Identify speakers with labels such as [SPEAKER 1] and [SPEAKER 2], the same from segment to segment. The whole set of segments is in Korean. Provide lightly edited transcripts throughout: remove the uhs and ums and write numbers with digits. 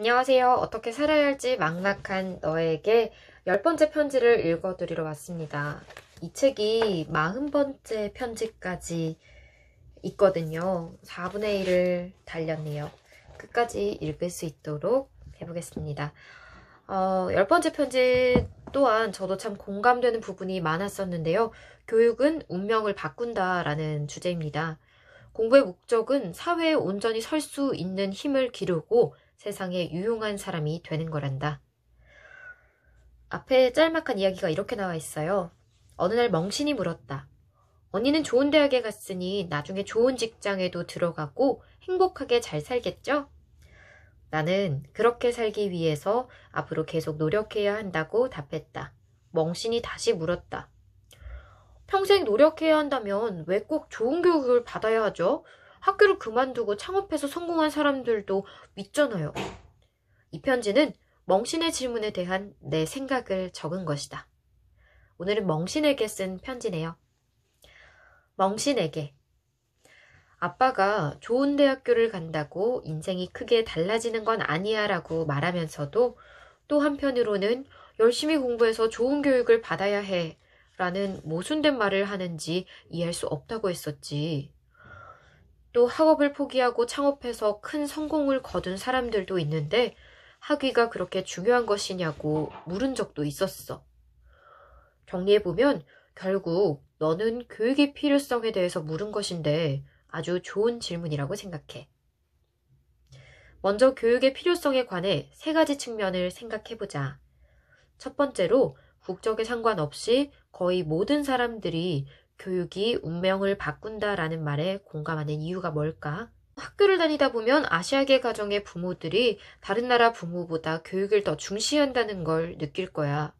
[SPEAKER 1] 안녕하세요. 어떻게 살아야 할지 막막한 너에게 10번째 편지를 읽어드리러 왔습니다. 이 책이 40번째 편지까지 있거든요. 4분의 1을 달렸네요. 끝까지 읽을 수 있도록 해보겠습니다. 10번째 편지 또한 저도 참 공감되는 부분이 많았었는데요. 교육은 운명을 바꾼다라는 주제입니다. 공부의 목적은 사회에 온전히 설 수 있는 힘을 기르고 세상에 유용한 사람이 되는 거란다. 앞에 짤막한 이야기가 이렇게 나와 있어요. 어느 날 멍신이 물었다. 언니는 좋은 대학에 갔으니 나중에 좋은 직장에도 들어가고 행복하게 잘 살겠죠? 나는 그렇게 살기 위해서 앞으로 계속 노력해야 한다고 답했다. 멍신이 다시 물었다. 평생 노력해야 한다면 왜 꼭 좋은 교육을 받아야 하죠? 학교를 그만두고 창업해서 성공한 사람들도 있잖아요. 이 편지는 멍신의 질문에 대한 내 생각을 적은 것이다. 오늘은 멍신에게 쓴 편지네요. 멍신에게. 아빠가 좋은 대학교를 간다고 인생이 크게 달라지는 건 아니야 라고 말하면서도 또 한편으로는 열심히 공부해서 좋은 교육을 받아야 해 라는 모순된 말을 하는지 이해할 수 없다고 했었지. 또 학업을 포기하고 창업해서 큰 성공을 거둔 사람들도 있는데 학위가 그렇게 중요한 것이냐고 물은 적도 있었어. 정리해보면 결국 너는 교육의 필요성에 대해서 물은 것인데 아주 좋은 질문이라고 생각해. 먼저 교육의 필요성에 관해 3가지 측면을 생각해보자. 첫 번째로 국적에 상관없이 거의 모든 사람들이 교육이 운명을 바꾼다라는 말에 공감하는 이유가 뭘까? 학교를 다니다 보면 아시아계 가정의 부모들이 다른 나라 부모보다 교육을 더 중시한다는 걸 느낄 거야.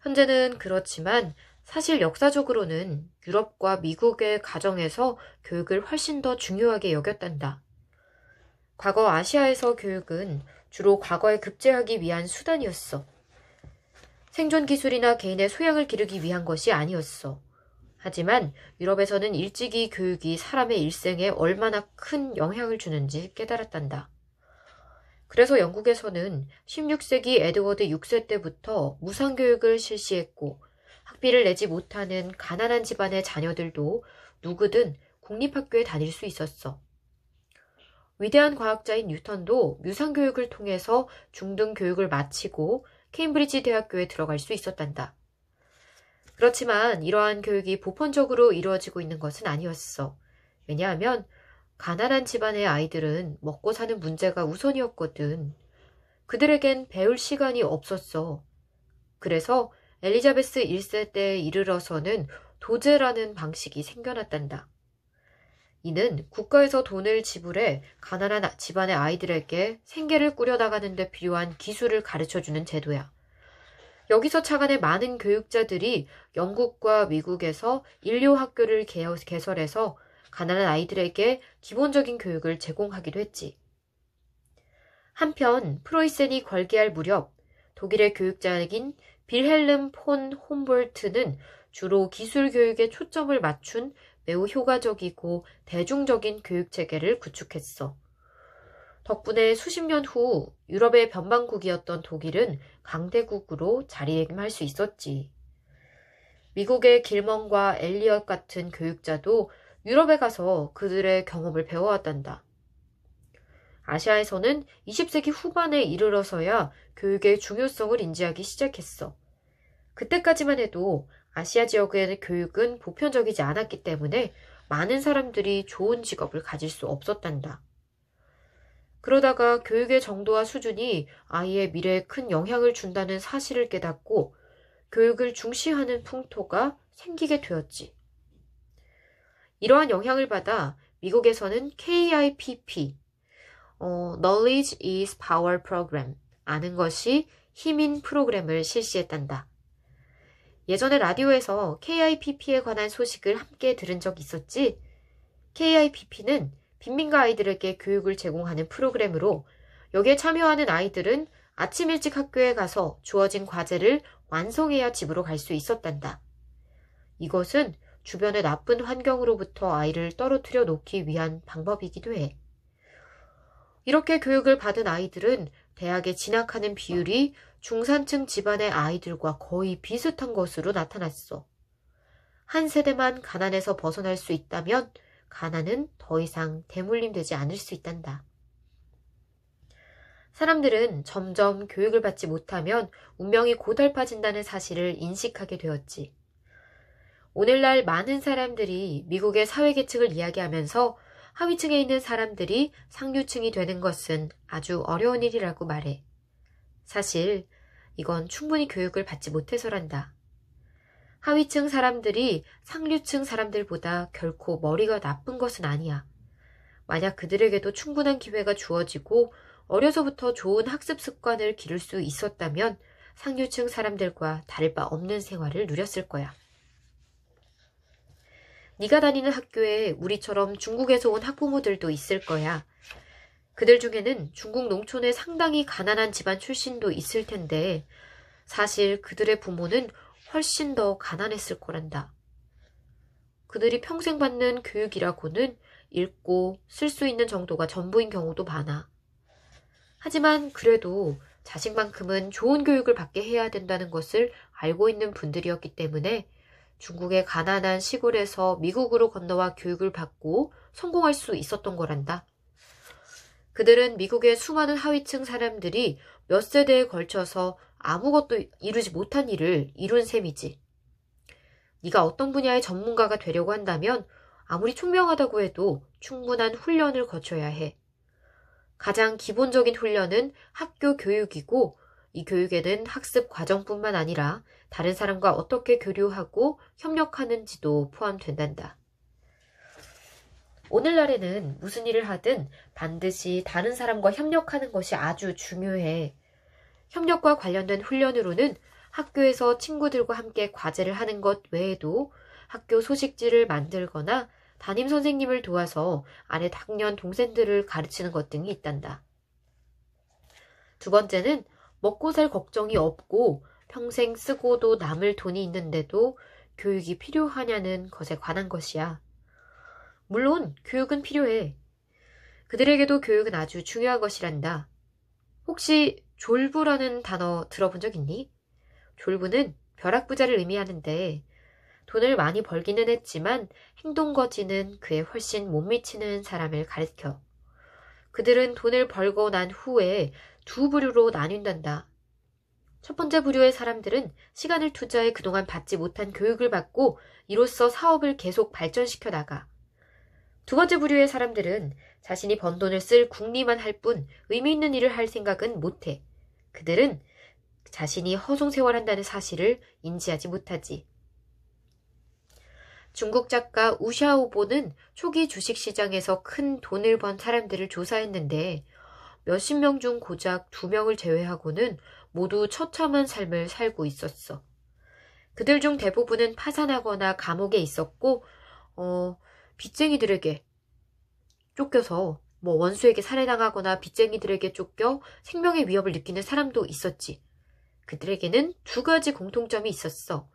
[SPEAKER 1] 현재는 그렇지만 사실 역사적으로는 유럽과 미국의 가정에서 교육을 훨씬 더 중요하게 여겼단다. 과거 아시아에서 교육은 주로 과거에 급제하기 위한 수단이었어. 생존 기술이나 개인의 소양을 기르기 위한 것이 아니었어. 하지만 유럽에서는 일찍이 교육이 사람의 일생에 얼마나 큰 영향을 주는지 깨달았단다. 그래서 영국에서는 16세기 에드워드 6세 때부터 무상교육을 실시했고 학비를 내지 못하는 가난한 집안의 자녀들도 누구든 공립학교에 다닐 수 있었어. 위대한 과학자인 뉴턴도 무상교육을 통해서 중등교육을 마치고 케임브리지 대학교에 들어갈 수 있었단다. 그렇지만 이러한 교육이 보편적으로 이루어지고 있는 것은 아니었어. 왜냐하면 가난한 집안의 아이들은 먹고 사는 문제가 우선이었거든. 그들에겐 배울 시간이 없었어. 그래서 엘리자베스 1세 때에 이르러서는 도제라는 방식이 생겨났단다. 이는 국가에서 돈을 지불해 가난한 집안의 아이들에게 생계를 꾸려나가는 데 필요한 기술을 가르쳐주는 제도야. 여기서 차관의 많은 교육자들이 영국과 미국에서 인류학교를 개설해서 가난한 아이들에게 기본적인 교육을 제공하기도 했지. 한편 프로이센이 걸개할 무렵 독일의 교육자인 빌헬름 폰 홈볼트는 주로 기술 교육에 초점을 맞춘 매우 효과적이고 대중적인 교육체계를 구축했어. 덕분에 수십 년 후 유럽의 변방국이었던 독일은 강대국으로 자리매김할 수 있었지. 미국의 길먼과 엘리엇 같은 교육자도 유럽에 가서 그들의 경험을 배워왔단다. 아시아에서는 20세기 후반에 이르러서야 교육의 중요성을 인지하기 시작했어. 그때까지만 해도 아시아 지역의 교육은 보편적이지 않았기 때문에 많은 사람들이 좋은 직업을 가질 수 없었단다. 그러다가 교육의 정도와 수준이 아이의 미래에 큰 영향을 준다는 사실을 깨닫고 교육을 중시하는 풍토가 생기게 되었지. 이러한 영향을 받아 미국에서는 KIPP, Knowledge is Power Program, 아는 것이 힘인 프로그램을 실시했단다. 예전에 라디오에서 KIPP에 관한 소식을 함께 들은 적 있었지? KIPP는 빈민가 아이들에게 교육을 제공하는 프로그램으로 여기에 참여하는 아이들은 아침 일찍 학교에 가서 주어진 과제를 완성해야 집으로 갈 수 있었단다. 이것은 주변의 나쁜 환경으로부터 아이를 떨어뜨려 놓기 위한 방법이기도 해. 이렇게 교육을 받은 아이들은 대학에 진학하는 비율이 중산층 집안의 아이들과 거의 비슷한 것으로 나타났어. 한 세대만 가난에서 벗어날 수 있다면 가난은 더 이상 대물림되지 않을 수 있단다. 사람들은 점점 교육을 받지 못하면 운명이 고달파진다는 사실을 인식하게 되었지. 오늘날 많은 사람들이 미국의 사회계층을 이야기하면서 하위층에 있는 사람들이 상류층이 되는 것은 아주 어려운 일이라고 말해. 사실 이건 충분히 교육을 받지 못해서란다. 하위층 사람들이 상류층 사람들보다 결코 머리가 나쁜 것은 아니야. 만약 그들에게도 충분한 기회가 주어지고 어려서부터 좋은 학습 습관을 기를 수 있었다면 상류층 사람들과 다를 바 없는 생활을 누렸을 거야. 네가 다니는 학교에 우리처럼 중국에서 온 학부모들도 있을 거야. 그들 중에는 중국 농촌의 상당히 가난한 집안 출신도 있을 텐데 사실 그들의 부모는 훨씬 더 가난했을 거란다. 그들이 평생 받는 교육이라고는 읽고 쓸 수 있는 정도가 전부인 경우도 많아. 하지만 그래도 자식만큼은 좋은 교육을 받게 해야 된다는 것을 알고 있는 분들이었기 때문에 중국의 가난한 시골에서 미국으로 건너와 교육을 받고 성공할 수 있었던 거란다. 그들은 미국의 수많은 하위층 사람들이 몇 세대에 걸쳐서 아무것도 이루지 못한 일을 이룬 셈이지. 네가 어떤 분야의 전문가가 되려고 한다면 아무리 총명하다고 해도 충분한 훈련을 거쳐야 해. 가장 기본적인 훈련은 학교 교육이고 이 교육에는 학습 과정뿐만 아니라 다른 사람과 어떻게 교류하고 협력하는지도 포함된단다. 오늘날에는 무슨 일을 하든 반드시 다른 사람과 협력하는 것이 아주 중요해. 협력과 관련된 훈련으로는 학교에서 친구들과 함께 과제를 하는 것 외에도 학교 소식지를 만들거나 담임 선생님을 도와서 아래 학년 동생들을 가르치는 것 등이 있단다. 두 번째는 먹고 살 걱정이 없고 평생 쓰고도 남을 돈이 있는데도 교육이 필요하냐는 것에 관한 것이야. 물론 교육은 필요해. 그들에게도 교육은 아주 중요한 것이란다. 혹시 졸부라는 단어 들어본 적 있니? 졸부는 벼락부자를 의미하는데 돈을 많이 벌기는 했지만 행동거지는 그에 훨씬 못 미치는 사람을 가리켜. 그들은 돈을 벌고 난 후에 두 부류로 나뉜단다. 첫 번째 부류의 사람들은 시간을 투자해 그동안 받지 못한 교육을 받고 이로써 사업을 계속 발전시켜 나가. 두 번째 부류의 사람들은 자신이 번 돈을 쓸 궁리만 할 뿐 의미 있는 일을 할 생각은 못해. 그들은 자신이 허송세월한다는 사실을 인지하지 못하지. 중국 작가 우샤오보는 초기 주식시장에서 큰 돈을 번 사람들을 조사했는데 몇십 명 중 고작 2명을 제외하고는 모두 처참한 삶을 살고 있었어. 그들 중 대부분은 파산하거나 감옥에 있었고 빚쟁이들에게 쫓겨서 원수에게 살해당하거나 빚쟁이들에게 쫓겨 생명의 위협을 느끼는 사람도 있었지. 그들에게는 두 가지 공통점이 있었어.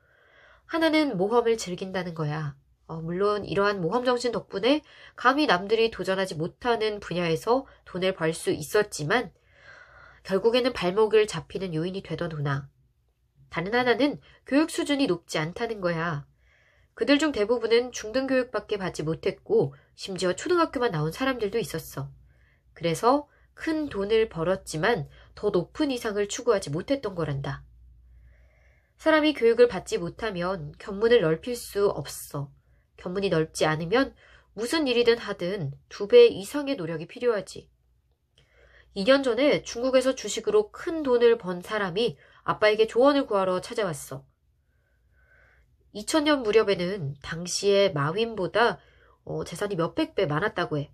[SPEAKER 1] 하나는 모험을 즐긴다는 거야. 물론 이러한 모험 정신 덕분에 감히 남들이 도전하지 못하는 분야에서 돈을 벌 수 있었지만 결국에는 발목을 잡히는 요인이 되더구나. 다른 하나는 교육 수준이 높지 않다는 거야. 그들 중 대부분은 중등교육밖에 받지 못했고 심지어 초등학교만 나온 사람들도 있었어. 그래서 큰 돈을 벌었지만 더 높은 이상을 추구하지 못했던 거란다. 사람이 교육을 받지 못하면 견문을 넓힐 수 없어. 견문이 넓지 않으면 무슨 일이든 하든 2배 이상의 노력이 필요하지. 2년 전에 중국에서 주식으로 큰 돈을 번 사람이 아빠에게 조언을 구하러 찾아왔어. 2000년 무렵에는 당시의 마윈보다 재산이 몇백 배 많았다고 해.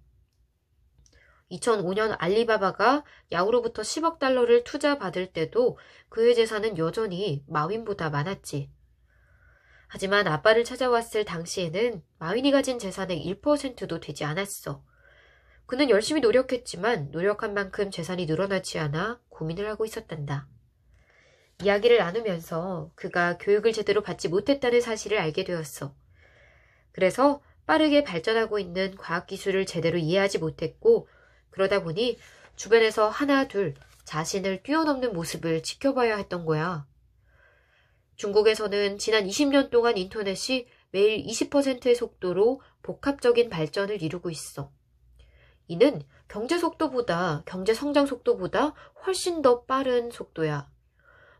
[SPEAKER 1] 2005년 알리바바가 야후로부터 10억 달러를 투자받을 때도 그의 재산은 여전히 마윈보다 많았지. 하지만 아빠를 찾아왔을 당시에는 마윈이 가진 재산의 1%도 되지 않았어. 그는 열심히 노력했지만 노력한 만큼 재산이 늘어나지 않아 고민을 하고 있었단다. 이야기를 나누면서 그가 교육을 제대로 받지 못했다는 사실을 알게 되었어. 그래서 빠르게 발전하고 있는 과학기술을 제대로 이해하지 못했고 그러다 보니 주변에서 하나 둘 자신을 뛰어넘는 모습을 지켜봐야 했던 거야. 중국에서는 지난 20년 동안 인터넷이 매일 20%의 속도로 복합적인 발전을 이루고 있어. 이는 경제 성장 속도보다 훨씬 더 빠른 속도야.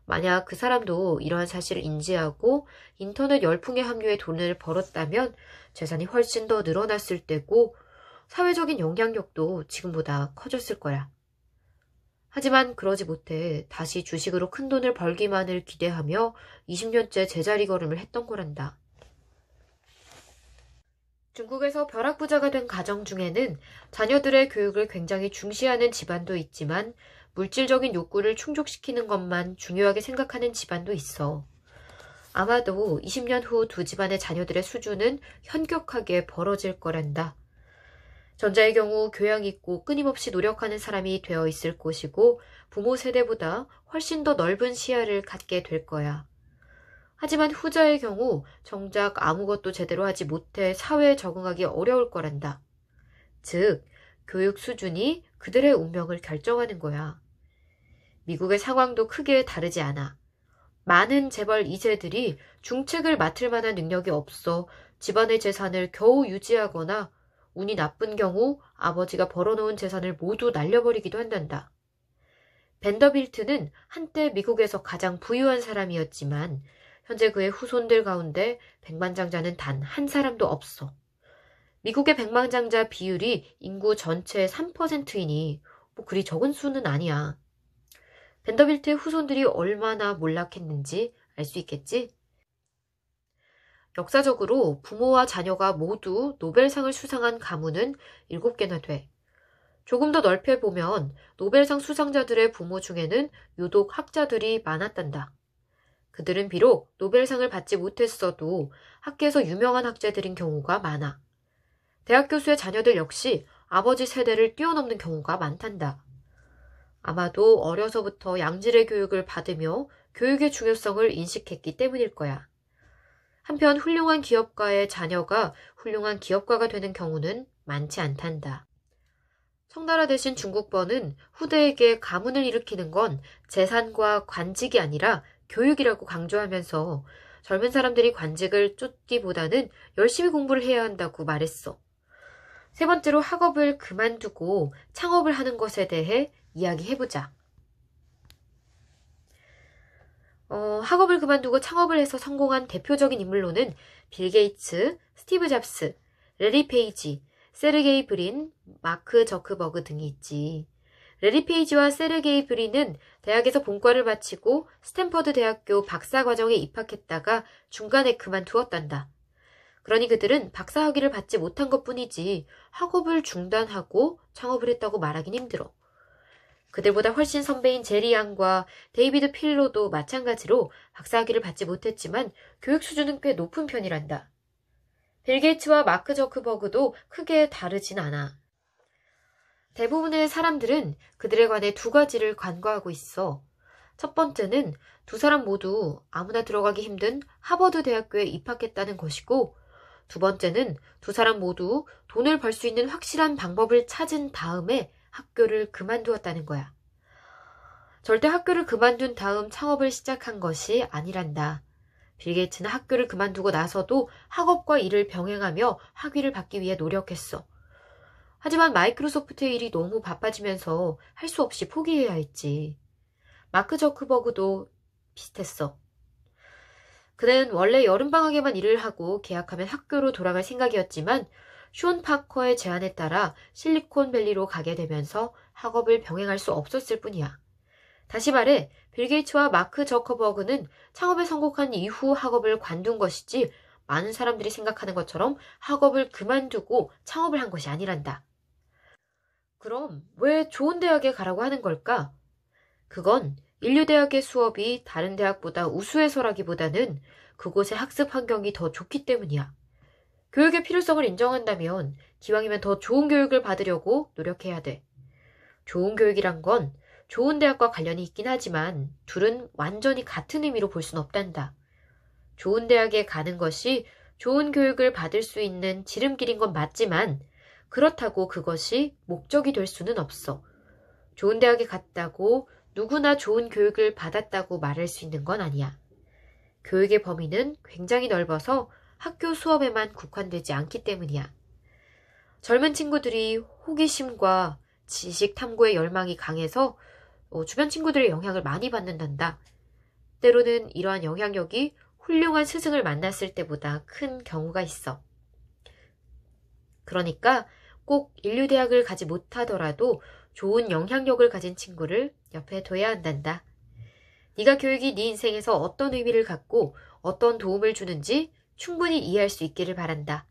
[SPEAKER 1] 만약 그 사람도 이러한 사실을 인지하고 인터넷 열풍에 합류해 돈을 벌었다면 재산이 훨씬 더 늘어났을 때고 사회적인 영향력도 지금보다 커졌을 거야. 하지만 그러지 못해 다시 주식으로 큰 돈을 벌기만을 기대하며 20년째 제자리 걸음을 했던 거란다. 중국에서 벼락부자가 된 가정 중에는 자녀들의 교육을 굉장히 중시하는 집안도 있지만 물질적인 욕구를 충족시키는 것만 중요하게 생각하는 집안도 있어. 아마도 20년 후 두 집안의 자녀들의 수준은 현격하게 벌어질 거란다. 전자의 경우 교양 있고 끊임없이 노력하는 사람이 되어 있을 것이고 부모 세대보다 훨씬 더 넓은 시야를 갖게 될 거야. 하지만 후자의 경우 정작 아무것도 제대로 하지 못해 사회에 적응하기 어려울 거란다. 즉, 교육 수준이 그들의 운명을 결정하는 거야. 미국의 상황도 크게 다르지 않아. 많은 재벌 2세들이 중책을 맡을 만한 능력이 없어 집안의 재산을 겨우 유지하거나 운이 나쁜 경우 아버지가 벌어놓은 재산을 모두 날려버리기도 한단다. 벤더빌트는 한때 미국에서 가장 부유한 사람이었지만 현재 그의 후손들 가운데 백만장자는 단 한 사람도 없어. 미국의 백만장자 비율이 인구 전체의 3%이니 그리 적은 수는 아니야. 벤더빌트의 후손들이 얼마나 몰락했는지 알 수 있겠지? 역사적으로 부모와 자녀가 모두 노벨상을 수상한 가문은 7개나 돼. 조금 더 넓혀보면 노벨상 수상자들의 부모 중에는 유독 학자들이 많았단다. 그들은 비록 노벨상을 받지 못했어도 학계에서 유명한 학자들인 경우가 많아. 대학 교수의 자녀들 역시 아버지 세대를 뛰어넘는 경우가 많단다. 아마도 어려서부터 양질의 교육을 받으며 교육의 중요성을 인식했기 때문일 거야. 한편 훌륭한 기업가의 자녀가 훌륭한 기업가가 되는 경우는 많지 않단다. 청나라 대신 중국번은 후대에게 가문을 일으키는 건 재산과 관직이 아니라 교육이라고 강조하면서 젊은 사람들이 관직을 쫓기보다는 열심히 공부를 해야 한다고 말했어. 세 번째로 학업을 그만두고 창업을 하는 것에 대해 이야기해보자. 학업을 그만두고 창업을 해서 성공한 대표적인 인물로는 빌 게이츠, 스티브 잡스, 레리 페이지, 세르게이 브린, 마크 저크버그 등이 있지. 레리 페이지와 세르게이 브린은 대학에서 본과를 마치고 스탠퍼드 대학교 박사과정에 입학했다가 중간에 그만두었단다. 그러니 그들은 박사학위를 받지 못한 것뿐이지 학업을 중단하고 창업을 했다고 말하긴 힘들어. 그들보다 훨씬 선배인 제리 양과 데이비드 필로도 마찬가지로 박사학위를 받지 못했지만 교육 수준은 꽤 높은 편이란다. 빌 게이츠와 마크 저크버그도 크게 다르진 않아. 대부분의 사람들은 그들에 관해 두 가지를 간과하고 있어. 첫 번째는 두 사람 모두 아무나 들어가기 힘든 하버드 대학교에 입학했다는 것이고, 두 번째는 두 사람 모두 돈을 벌 수 있는 확실한 방법을 찾은 다음에 학교를 그만두었다는 거야. 절대 학교를 그만둔 다음 창업을 시작한 것이 아니란다. 빌 게이츠는 학교를 그만두고 나서도 학업과 일을 병행하며 학위를 받기 위해 노력했어. 하지만 마이크로소프트의 일이 너무 바빠지면서 할 수 없이 포기해야 했지. 마크 저크버그도 비슷했어. 그는 원래 여름방학에만 일을 하고 계약하면 학교로 돌아갈 생각이었지만 숀 파커의 제안에 따라 실리콘밸리로 가게 되면서 학업을 병행할 수 없었을 뿐이야. 다시 말해 빌 게이츠와 마크 저커버그는 창업에 성공한 이후 학업을 관둔 것이지 많은 사람들이 생각하는 것처럼 학업을 그만두고 창업을 한 것이 아니란다. 그럼 왜 좋은 대학에 가라고 하는 걸까? 그건 인류대학의 수업이 다른 대학보다 우수해서라기보다는 그곳의 학습 환경이 더 좋기 때문이야. 교육의 필요성을 인정한다면 기왕이면 더 좋은 교육을 받으려고 노력해야 돼. 좋은 교육이란 건 좋은 대학과 관련이 있긴 하지만 둘은 완전히 같은 의미로 볼 순 없단다. 좋은 대학에 가는 것이 좋은 교육을 받을 수 있는 지름길인 건 맞지만 그렇다고 그것이 목적이 될 수는 없어. 좋은 대학에 갔다고 누구나 좋은 교육을 받았다고 말할 수 있는 건 아니야. 교육의 범위는 굉장히 넓어서 학교 수업에만 국한되지 않기 때문이야. 젊은 친구들이 호기심과 지식 탐구의 열망이 강해서 주변 친구들의 영향을 많이 받는단다. 때로는 이러한 영향력이 훌륭한 스승을 만났을 때보다 큰 경우가 있어. 그러니까 꼭 인류대학을 가지 못하더라도 좋은 영향력을 가진 친구를 옆에 둬야 한단다. 네가 교육이 네 인생에서 어떤 의미를 갖고 어떤 도움을 주는지 충분히 이해할 수 있기를 바란다.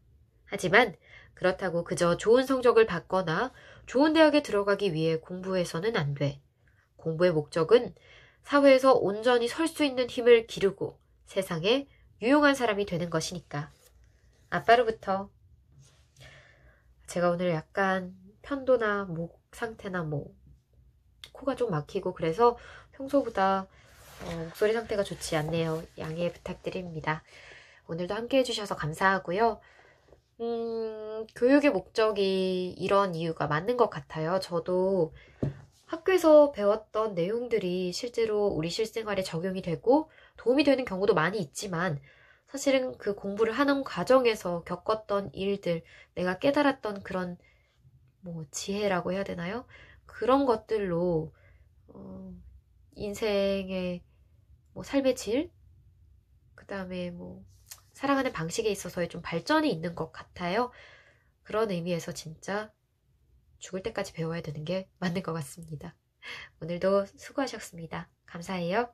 [SPEAKER 1] 하지만 그렇다고 그저 좋은 성적을 받거나 좋은 대학에 들어가기 위해 공부해서는 안 돼. 공부의 목적은 사회에서 온전히 설 수 있는 힘을 기르고 세상에 유용한 사람이 되는 것이니까. 아빠로부터. 제가 오늘 약간 편도나 목 상태나 코가 좀 막히고 그래서 평소보다 목소리 상태가 좋지 않네요. 양해 부탁드립니다. 오늘도 함께 해주셔서 감사하고요. 교육의 목적이 이런 이유가 맞는 것 같아요. 저도 학교에서 배웠던 내용들이 실제로 우리 실생활에 적용이 되고 도움이 되는 경우도 많이 있지만 사실은 그 공부를 하는 과정에서 겪었던 일들, 내가 깨달았던 그런 지혜라고 해야 되나요? 그런 것들로 인생의 삶의 질, 그 다음에 살아가는 방식에 있어서의 좀 발전이 있는 것 같아요. 그런 의미에서 진짜 죽을 때까지 배워야 되는 게 맞는 것 같습니다. 오늘도 수고하셨습니다. 감사해요.